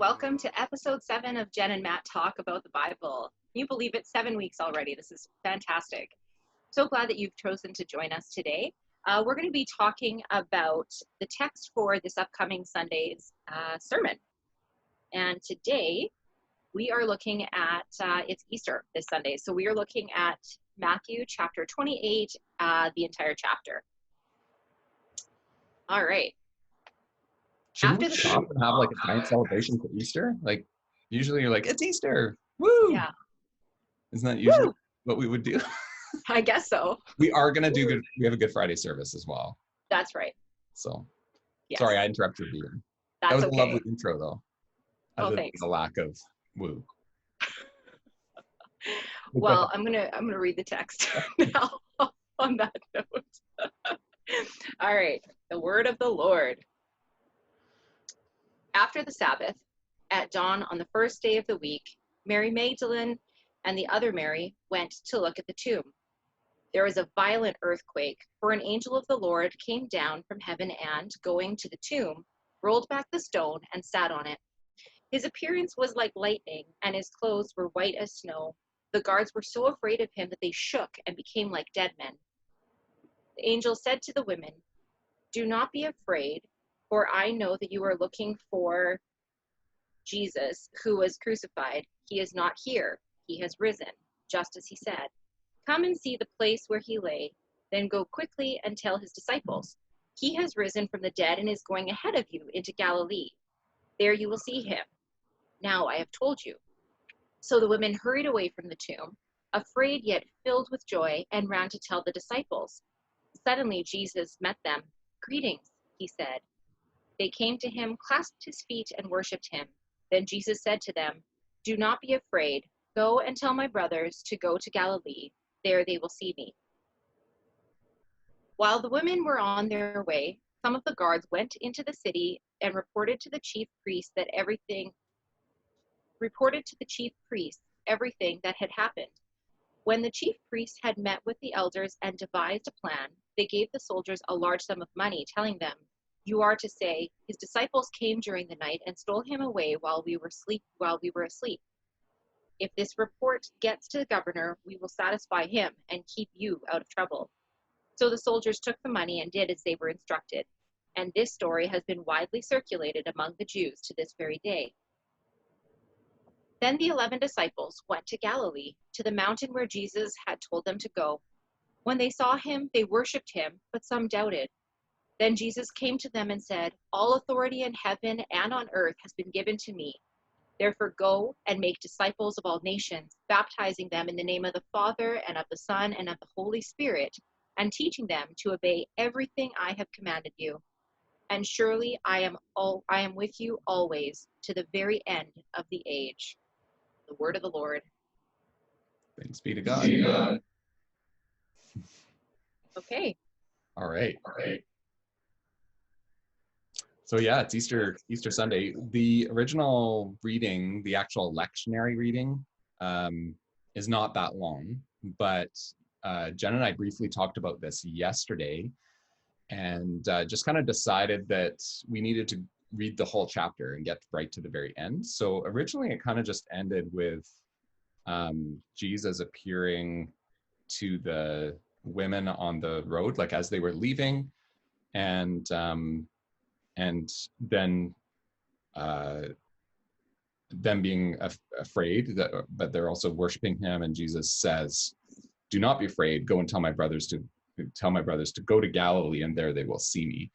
Welcome to episode 7 of Jen and Matt Talk About the Bible. Can you believe it? 7 weeks already. This is fantastic. So glad that you've chosen to join us today. We're going to be talking about the text for this upcoming Sunday's sermon. And today we are looking at, it's Easter this Sunday. So we are looking at Matthew chapter 28, the entire chapter. All right. Shouldn't we just often have like a giant celebration for Easter? Like usually you're like, it's Easter. Woo! Yeah. Isn't that usually what we would do? I guess so. We are going to do we have a Good Friday service as well. That's right. So, yes. Sorry, I interrupted you. That was okay. A lovely intro though. Oh, thanks. The lack of woo. Well, I'm gonna read the text now on that note. All right, the word of the Lord. After the Sabbath, at dawn on the first day of the week, Mary Magdalene and the other Mary went to look at the tomb. There was a violent earthquake, for an angel of the Lord came down from heaven and, going to the tomb, rolled back the stone and sat on it. His appearance was like lightning, and his clothes were white as snow. The guards were so afraid of him that they shook and became like dead men. The angel said to the women, "Do not be afraid, for I know that you are looking for Jesus, who was crucified. He is not here. He has risen, just as he said. Come and see the place where he lay. Then go quickly and tell his disciples, he has risen from the dead and is going ahead of you into Galilee. There you will see him. Now I have told you." So the women hurried away from the tomb, afraid yet filled with joy, and ran to tell the disciples. Suddenly Jesus met them. "Greetings," he said. They came to him, clasped his feet, and worshipped him. Then Jesus said to them, "Do not be afraid. Go and tell my brothers to go to Galilee. There they will see me." While the women were on their way, some of the guards went into the city and reported to the chief priests everything that had happened. When the chief priests had met with the elders and devised a plan, they gave the soldiers a large sum of money, telling them, "You are to say, his disciples came during the night and stole him away while we were asleep. If this report gets to the governor, we will satisfy him and keep you out of trouble." So the soldiers took the money and did as they were instructed. And this story has been widely circulated among the Jews to this very day. Then the 11 disciples went to Galilee, to the mountain where Jesus had told them to go. When they saw him, they worshipped him, but some doubted. Then Jesus came to them and said, "All authority in heaven and on earth has been given to me. Therefore go and make disciples of all nations, baptizing them in the name of the Father and of the Son and of the Holy Spirit, and teaching them to obey everything I have commanded you. And surely I am with you always to the very end of the age." The word of the Lord. Thanks be to God. Okay. All right. So yeah, it's Easter Sunday. The original reading, the actual lectionary reading, is not that long, but Jen and I briefly talked about this yesterday and just kind of decided that we needed to read the whole chapter and get right to the very end. So originally it kind of just ended with Jesus appearing to the women on the road, like as they were leaving, and then them being afraid, but they're also worshiping him. And Jesus says, "Do not be afraid. Go and tell my brothers to go to Galilee, and there they will see me."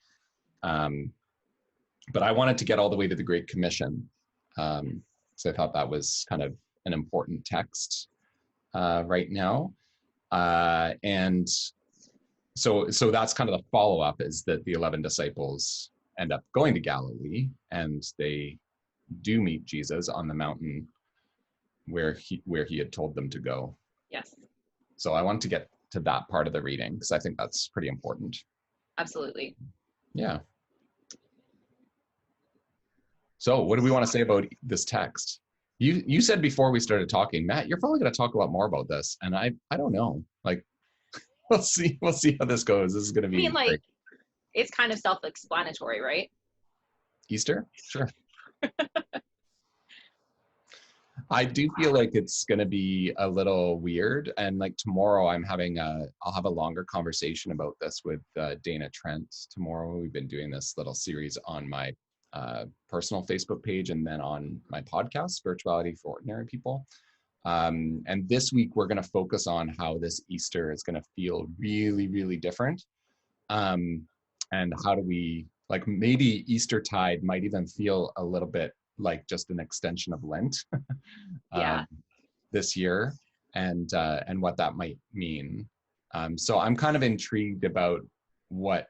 But I wanted to get all the way to the Great Commission, so I thought that was kind of an important text right now. And so that's kind of the follow-up, is that the 11 disciples end up going to Galilee, and they do meet Jesus on the mountain where he had told them to go. Yes. So I want to get to that part of the reading because I think that's pretty important. Absolutely. Yeah. So what do we want to say about this text? You said before we started talking, Matt, you're probably going to talk a lot more about this, and I don't know. Like, we'll see how this goes. This is going to be great. It's kind of self-explanatory, right? Easter? Sure. I do feel like it's going to be a little weird. And like tomorrow, I'll have a longer conversation about this with Dana Trent tomorrow. We've been doing this little series on my personal Facebook page and then on my podcast, Spirituality for Ordinary People. And this week, we're going to focus on how this Easter is going to feel really, really different. And how do we, like, maybe Eastertide might even feel a little bit like just an extension of Lent Yeah. this year, and what that might mean. So I'm kind of intrigued about what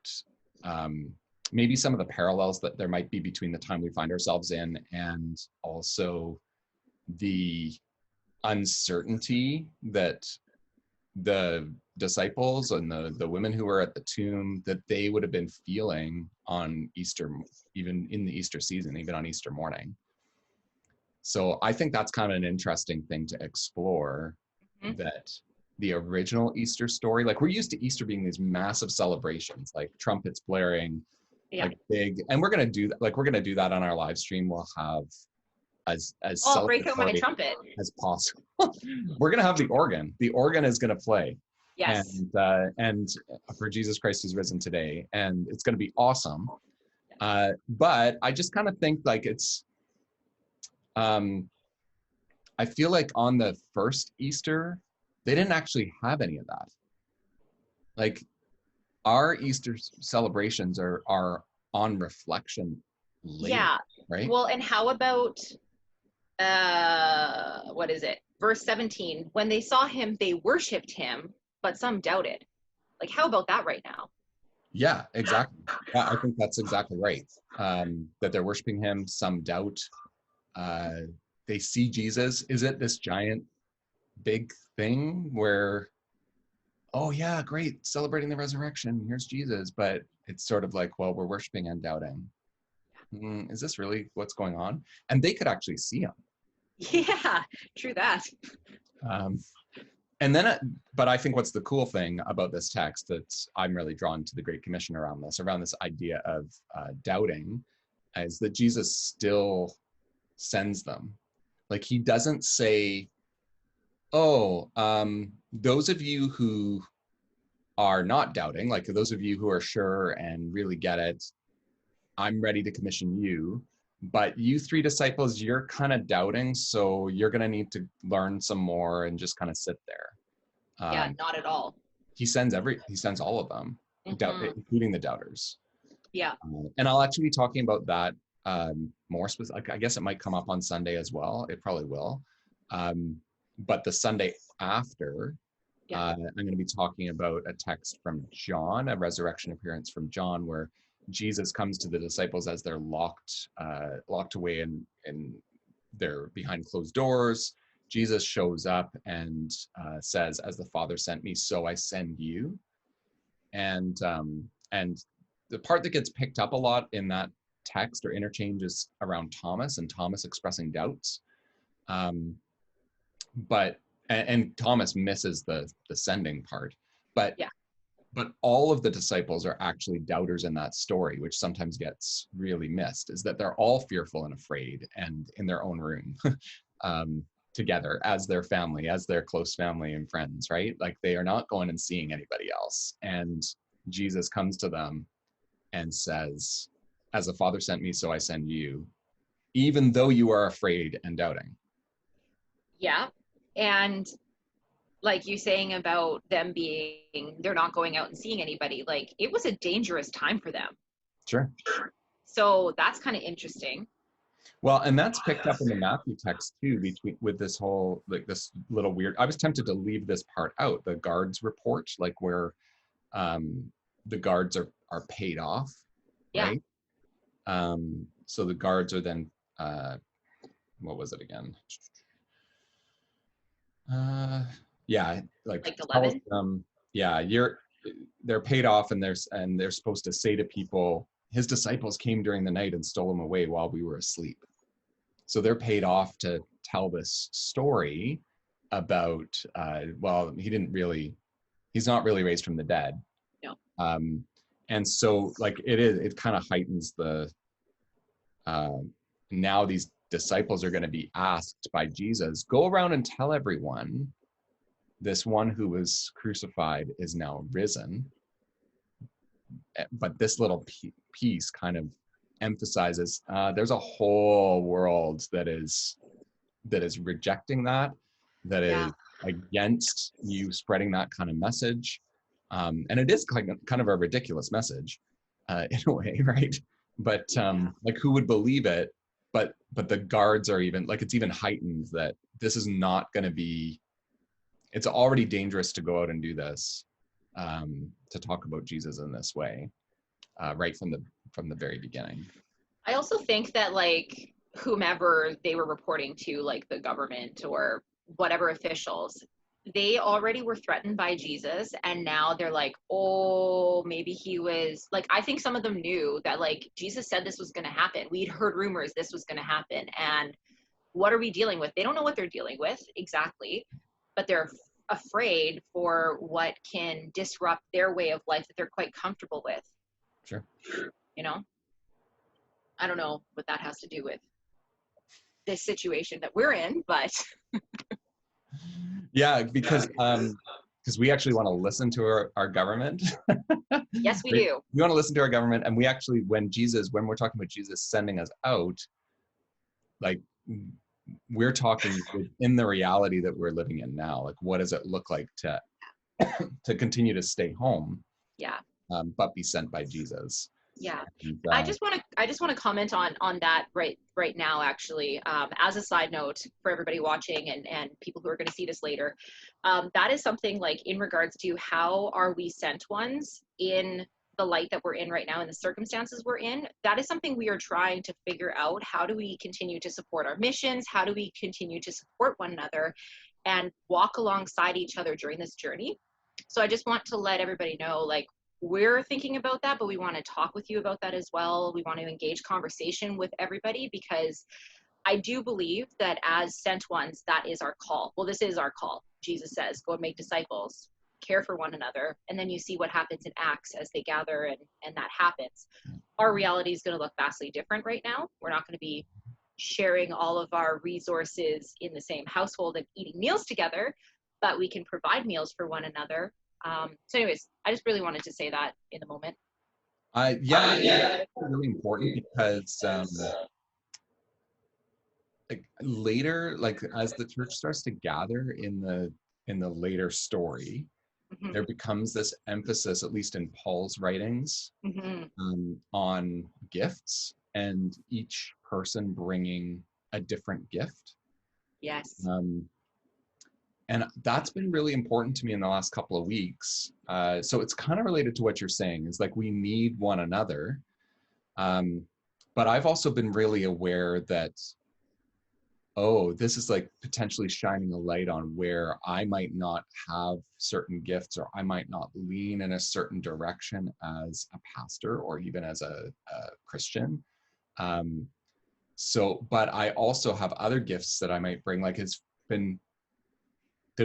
maybe some of the parallels that there might be between the time we find ourselves in and also the uncertainty that the disciples and the women who were at the tomb, that they would have been feeling on Easter, even in the Easter season, even on Easter morning. So I think that's kind of an interesting thing to explore, that the original Easter story, like we're used to Easter being these massive celebrations, like trumpets blaring, like big, and we're going to do that. Like we're going to do that on our live stream. We'll have as I'll break out my trumpet as possible. We're going to have the organ. The organ is going to play. Yes. And for Jesus Christ is risen today, and it's going to be awesome. But I just kind of think like it's, I feel like on the first Easter, they didn't actually have any of that. Like our Easter celebrations are on reflection later, yeah. right? Well, and how about what is it? Verse 17, when they saw him, they worshiped him, but some doubted. Like, how about that right now? Yeah, exactly. I think that's exactly right. That they're worshiping him, some doubt. They see Jesus. Is it this giant, big thing where, oh yeah, great, celebrating the resurrection, here's Jesus, but it's sort of like, well, we're worshiping and doubting. Is this really what's going on? And they could actually see him. Yeah, true that. And then, but I think what's the cool thing about this text that I'm really drawn to the Great Commission around this idea of doubting, is that Jesus still sends them. Like he doesn't say, oh, those of you who are not doubting, like those of you who are sure and really get it, I'm ready to commission you. But you three disciples, you're kind of doubting, so you're going to need to learn some more and just kind of sit there. Yeah, not at all. He sends all of them, including the doubters. Yeah. And I'll actually be talking about that more specific. I guess it might come up on Sunday as well. It probably will. But the Sunday after, I'm going to be talking about a text from John, a resurrection appearance from John, where Jesus comes to the disciples as they're locked away and they're behind closed doors. Jesus shows up and says, "As the Father sent me, so I send you." And the part that gets picked up a lot in that text or interchange is around Thomas and Thomas expressing doubts. But Thomas misses the sending part. But all of the disciples are actually doubters in that story, which sometimes gets really missed, is that they're all fearful and afraid and in their own room together as their family, as their close family and friends, right? Like they are not going and seeing anybody else. And Jesus comes to them and says, "As the Father sent me, so I send you," even though you are afraid and doubting. Yeah. And like you saying about them they're not going out and seeing anybody, like it was a dangerous time for them. Sure. So that's kind of interesting. Well, and that's picked up in the Matthew text too, with this whole, like this little weird, I was tempted to leave this part out, the guards report, like where the guards are paid off, right? So the guards are then, what was it again? Yeah, like 11. Yeah, they're paid off, and they're supposed to say to people, his disciples came during the night and stole him away while we were asleep. So they're paid off to tell this story about, well, he's not really raised from the dead. No. And so like it kind of heightens the, now these disciples are going to be asked by Jesus, go around and tell everyone this one who was crucified is now risen. But this little piece kind of emphasizes there's a whole world that is rejecting that Yeah. is against you spreading that kind of message. And it is kind of a ridiculous message in a way, right? But like, who would believe it? But the guards are even, like, it's even heightened that this is not going to be, it's already dangerous to go out and do this, to talk about Jesus in this way, right from the very beginning. I also think that, like, whomever they were reporting to, like the government or whatever officials, they already were threatened by Jesus, and now they're like, oh, maybe he was like, I think some of them knew that, like, Jesus said this was going to happen. We'd heard rumors this was going to happen, and what are we dealing with? They don't know what they're dealing with exactly, but they're afraid for what can disrupt their way of life that they're quite comfortable with. Sure. You know, I don't know what that has to do with this situation that we're in, but yeah, because we actually want to listen to our government. yes, we do. We want to listen to our government, and we actually, when we're talking about Jesus sending us out, like, we're talking in the reality that we're living in now. Like, what does it look like to continue to stay home, Yeah. But be sent by Jesus? Yeah. And, I just want to comment on that right now, actually, as a side note for everybody watching and people who are going to see this later. That is something, like, in regards to how are we sent ones in the light that we're in right now, in the circumstances we're in. That is something we are trying to figure out. How do we continue to support our missions? How do we continue to support one another and walk alongside each other during this journey? So I just want to let everybody know, like, we're thinking about that, but we want to talk with you about that as well. We want to engage conversation with everybody, because I do believe that as sent ones, that is our call. Well, this is our call. Jesus says, go and make disciples, care for one another. And then you see what happens in Acts as they gather and that happens. Our reality is going to look vastly different right now. We're not going to be sharing all of our resources in the same household and eating meals together, but we can provide meals for one another. So anyways, I just really wanted to say that in the moment. Yeah, it's really important, because like, later, like, as the church starts to gather in the later story, Mm-hmm. there becomes this emphasis, at least in Paul's writings, on gifts, and each person bringing a different gift. Yes. And that's been really important to me in the last couple of weeks. So it's kind of related to what you're saying. It's like, we need one another. But I've also been really aware that, oh, this is like potentially shining a light on where I might not have certain gifts, or I might not lean in a certain direction as a pastor or even as a Christian. But I also have other gifts that I might bring. Like, there's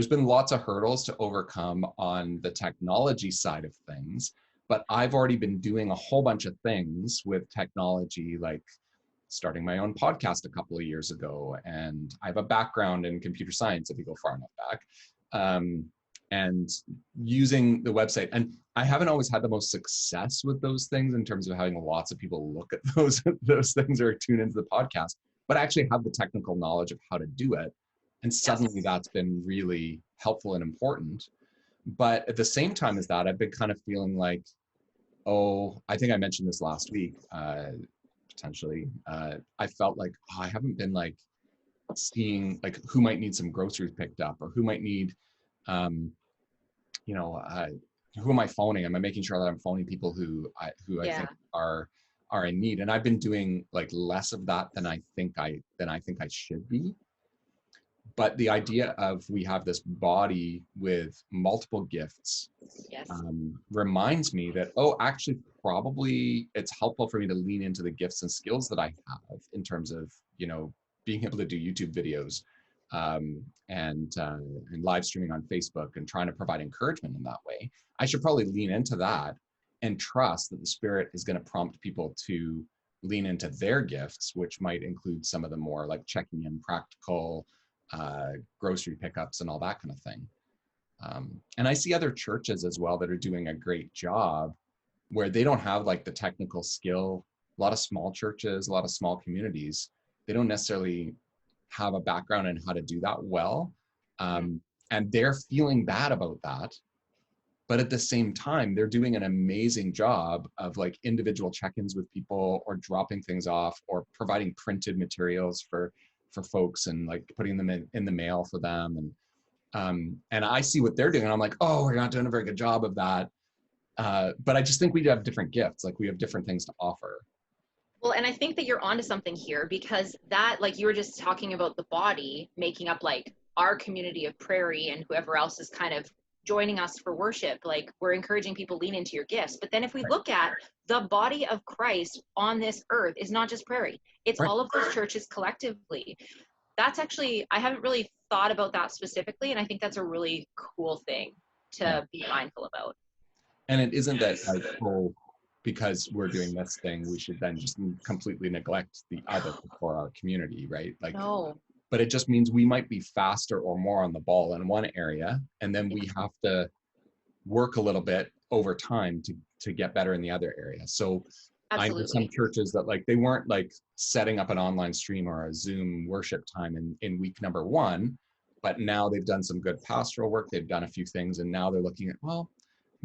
been lots of hurdles to overcome on the technology side of things, but I've already been doing a whole bunch of things with technology, like starting my own podcast a couple of years ago. And I have a background in computer science, if you go far enough back, and using the website. And I haven't always had the most success with those things in terms of having lots of people look at those things or tune into the podcast, but I actually have the technical knowledge of how to do it. And suddenly that's been really helpful and important. But at the same time as that, I've been kind of feeling like, oh, I think I mentioned this last week, potentially. I felt like, oh, I haven't been like seeing like who might need some groceries picked up, or who might need, who am I phoning? Am I making sure that I'm phoning people who I think are in need? And I've been doing like less of that than I think I should be. But the idea of we have this body with multiple gifts, reminds me that, oh, actually, probably it's helpful for me to lean into the gifts and skills that I have in terms of, being able to do YouTube videos, and live streaming on Facebook, and trying to provide encouragement in that way. I should probably lean into that and trust that the Spirit is going to prompt people to lean into their gifts, which might include some of the more like checking in practical grocery pickups and all that kind of thing. And I see other churches as well that are doing a great job where they don't have like the technical skill. A lot of small churches, a lot of small communities, they don't necessarily have a background in how to do that well. And they're feeling bad about that. But at the same time, they're doing an amazing job of like individual check-ins with people, or dropping things off, or providing printed materials for folks, and like putting them in the mail for them. And I see what they're doing, and I'm like, oh, we're not doing a very good job of that. But I just think we have different gifts. Like we have different things to offer. Well, and I think that you're onto something here, because that, like you were just talking about the body making up like our community of Prairie and whoever else is kind of joining us for worship, like we're encouraging people lean into your gifts. But then if we look at the body of Christ on this earth is not just Prairie, it's all of those churches collectively. That's actually, I haven't really thought about that specifically, and I think that's a really cool thing to be mindful about. And it isn't that like, oh, because we're doing this thing, we should then just completely neglect the other for our community, right? Like, no. But it just means we might be faster or more on the ball in one area, and then we have to work a little bit over time to get better in the other area. So absolutely. I know some churches that like they weren't like setting up an online stream or a Zoom worship time in week number 1, but now they've done some good pastoral work. They've done a few things, and now they're looking at, well,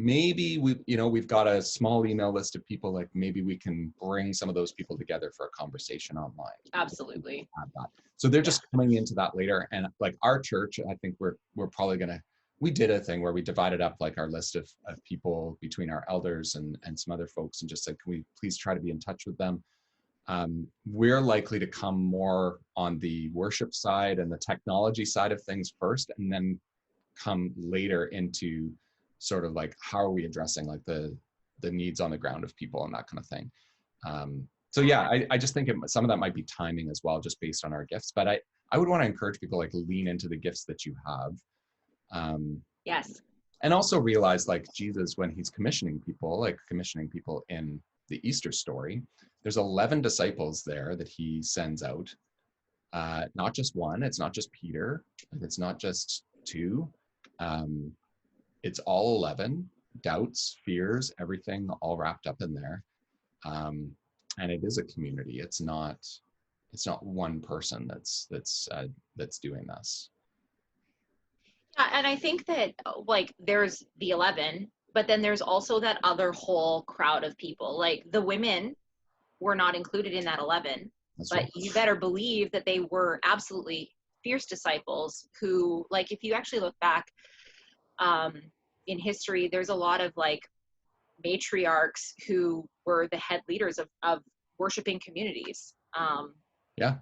maybe we've got a small email list of people, like maybe we can bring some of those people together for a conversation online. Absolutely. So they're just coming into that later. And like our church, I think we're probably we did a thing where we divided up like our list of people between our elders and some other folks, and just said, can we please try to be in touch with them? We're likely to come more on the worship side and the technology side of things first, and then come later into sort of like, how are we addressing like the needs on the ground of people and that kind of thing. So yeah, I just think some of that might be timing as well, just based on our gifts. But I would want to encourage people like lean into the gifts that you have. Yes. And also realize like Jesus, when he's commissioning people in the Easter story, there's 11 disciples there that he sends out. Not just one, it's not just Peter, it's not just 2. It's all 11, doubts, fears, everything all wrapped up in there. And it is a community. It's not one person that's doing this. Yeah, and I think that like there's the 11, but then there's also that other whole crowd of people. Like the women were not included in that 11, that's but right. You better believe that they were absolutely fierce disciples who, like, if you actually look back in history, there's a lot of like matriarchs who were the head leaders of worshiping communities. Yeah.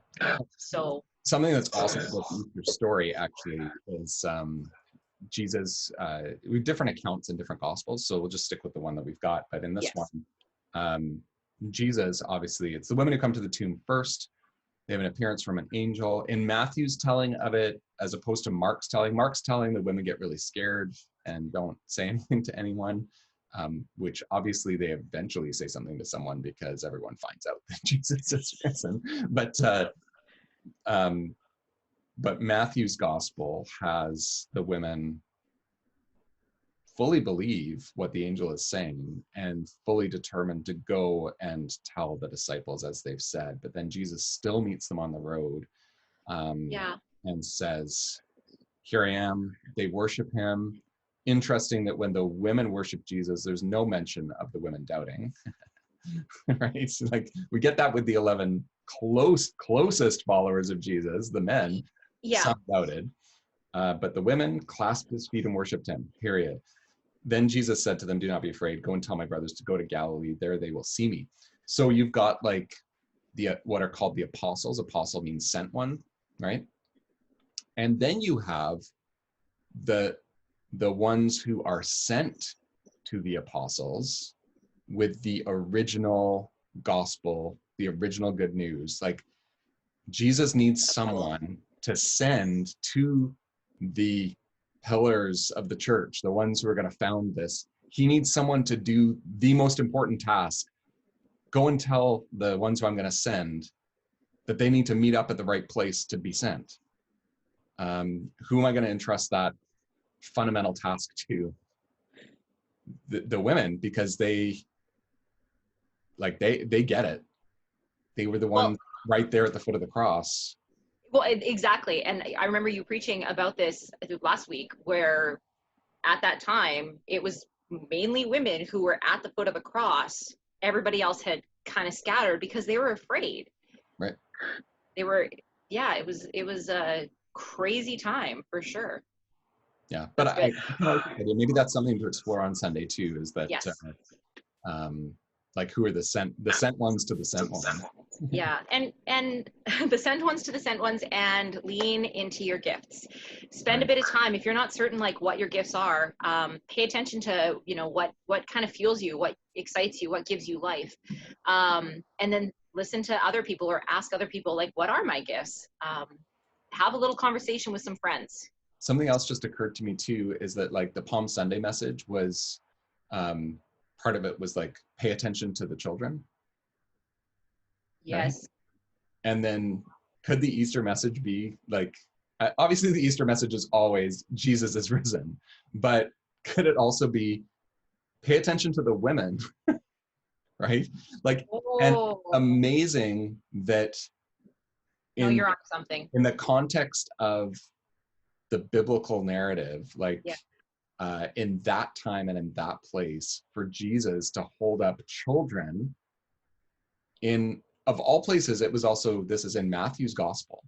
So something that's awesome about the Easter story actually is Jesus. We have different accounts in different gospels, so we'll just stick with the one that we've got. But in this one, Jesus, obviously, it's the women who come to the tomb first. They have an appearance from an angel. In Matthew's telling of it, as opposed to Mark's telling, the women get really scared and don't say anything to anyone, which obviously they eventually say something to someone because everyone finds out that Jesus is risen. But Matthew's gospel has the women fully believe what the angel is saying and fully determined to go and tell the disciples as they've said. But then Jesus still meets them on the road and says, here I am. They worship him. Interesting that when the women worship Jesus, there's no mention of the women doubting. Right? So like we get that with the 11 closest followers of Jesus, the men, some doubted. But the women clasped his feet and worshiped him, period. Then Jesus said to them, do not be afraid. Go and tell my brothers to go to Galilee. There they will see me. So you've got like what are called the apostles. Apostle means sent one, right? And then you have the ones who are sent to the apostles with the original gospel, the original good news. Like Jesus needs someone to send to the pillars of the church, the ones who are going to found this. He needs someone to do the most important task. go and tell the ones who I'm going to send that they need to meet up at the right place to be sent. Who am I going to entrust that fundamental task to? The women, because they get it. They were the Well, ones right there at the foot of the cross. well, exactly. And I remember you preaching about this last week, where at that time it was mainly women who were at the foot of the cross. Everybody else had kind of scattered because they were afraid. Right. They were, yeah, it was a crazy time for sure. Yeah, but maybe that's something to explore on Sunday too, is that Yes. Like, who are the sent ones to the sent ones? Yeah, and the sent ones to the sent ones, and lean into your gifts. Spend a bit of time. If you're not certain like what your gifts are, pay attention to, you know, what kind of fuels you, what excites you, what gives you life, and then listen to other people or ask other people, like, what are my gifts? Have a little conversation with some friends. Something else just occurred to me too, is that like the Palm Sunday message was, part of it was like, pay attention to the children. Yes. Right? And then could the Easter message be like, obviously the Easter message is always Jesus is risen, but could it also be, pay attention to the women? Right? Like, and amazing that no, you're on something. In the context of the biblical narrative, like, in that time and in that place, for Jesus to hold up children, in, of all places, it was also, this is in Matthew's gospel.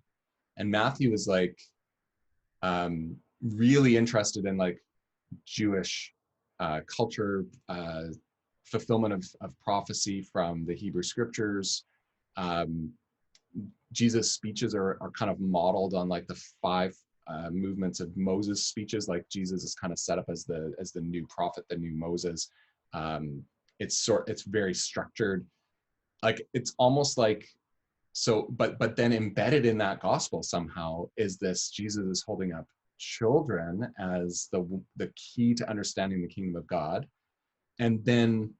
And Matthew is like, really interested in like Jewish culture, fulfillment of prophecy from the Hebrew scriptures. Jesus' speeches are kind of modeled on like the five movements of Moses' speeches. Like, Jesus is kind of set up as the new prophet, the new Moses. It's very structured. Like, it's almost like, so, but then embedded in that gospel somehow is this: Jesus is holding up children as the key to understanding the kingdom of God. And then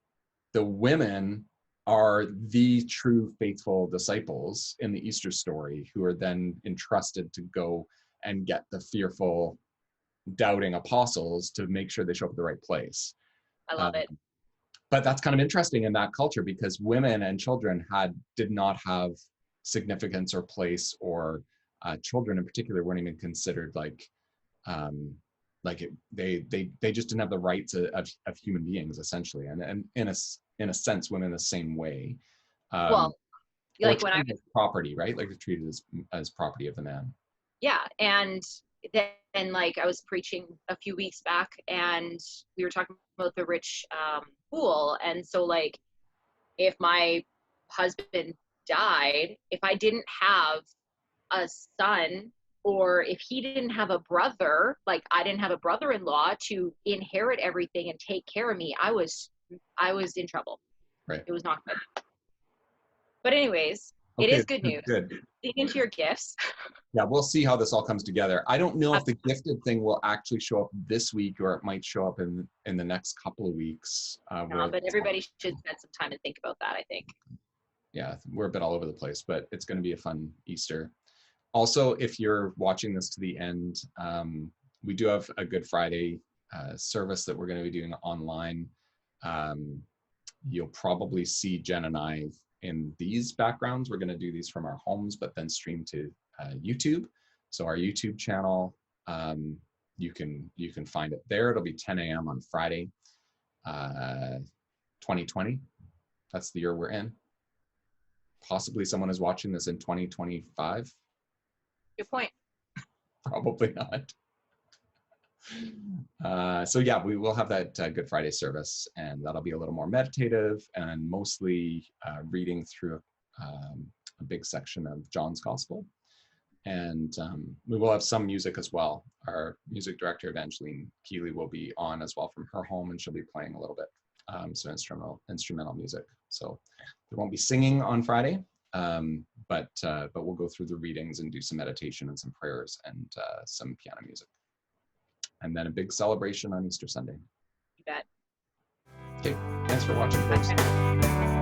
the women are the true faithful disciples in the Easter story, who are then entrusted to go and get the fearful, doubting apostles to make sure they show up at the right place. I love it. But that's kind of interesting in that culture, because women and children did not have significance or place, or children in particular weren't even considered like they just didn't have the rights of human beings, essentially. And in a sense, women the same way. Well, like when I was property, right? Like, they're treated as property of the man. Yeah, and then like I was preaching a few weeks back, and we were talking about the rich fool, and so like, if my husband died, if I didn't have a son, or if he didn't have a brother, like I didn't have a brother-in-law to inherit everything and take care of me, I was in trouble. Right. It was not good. But anyways, okay, it is good news. Good. Dig into your gifts. Yeah, we'll see how this all comes together. I don't know if the gifted thing will actually show up this week, or it might show up in the next couple of weeks. But everybody should spend some time and think about that, I think. Yeah, we're a bit all over the place, but it's going to be a fun Easter. Also, if you're watching this to the end, we do have a Good Friday service that we're going to be doing online. You'll probably see Jen and I in these backgrounds. We're going to do these from our homes, but then stream to YouTube. So our YouTube channel, you can find it there. It'll be 10 a.m. on Friday, 2020. That's the year we're in. Possibly someone is watching this in 2025. Good point. Probably not. So yeah, we will have that Good Friday service, and that'll be a little more meditative and mostly reading through a big section of John's Gospel. And we will have some music as well. Our music director, Evangeline Keeley, will be on as well from her home, and she'll be playing a little bit, so instrumental music. So there won't be singing on Friday, but we'll go through the readings and do some meditation and some prayers and some piano music. And then a big celebration on Easter Sunday. You bet. Okay, thanks for watching, folks. Okay.